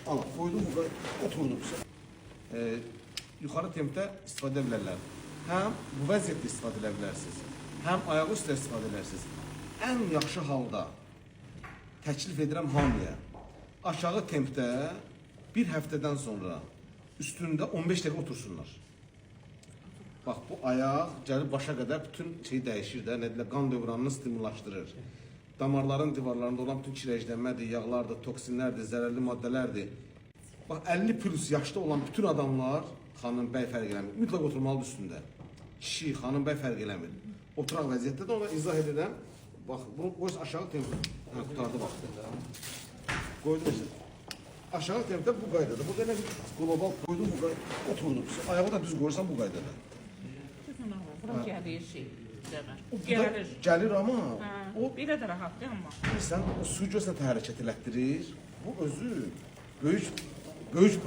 Al, koydum bu kadar, oturdum. Yuxarı tempdə istifadə edə bilərlər. Həm bu vəziyyətdə istifadə edə bilərsiniz, həm ayağı üstə istifadə edirsiniz. Ən yaxşı halda təklif edirəm hamıya. Aşağı tempdə bir həftədən sonra üstündə 15 dəqiqə otursunlar. Bax, bu ayaq gəlib başa qədər bütün şey dəyişir də, nə deyirlər, qan dövranını stimullaşdırır. Damarların divarlarında olan bütün kirəclənmədir, yağlardır, toksinlərdir, zərərli maddələrdir. Bax, 50 plus yaşda olan bütün adamlar, xanım, bəy fərq eləmir, mütləq oturmalıdır üstündə. Kişi, xanım, bəy fərq eləmir. Oturaq vəziyyətdə də ona izah edirəm. Bax, bunu qoysa aşağı tempdə, qutardı vaxtı. Qoydum mesela. Aşağı tempdə bu qaydada. Bu qədər global koydum, bu qaydada oturdum. Ayağı da düz qoyursan bu qaydada. Bura gəlir şey. O gəlir. Gəlir amma O belə də rahatdır amma. Sən o suyu görsən hərəkət elətdirir. Bu özü böyük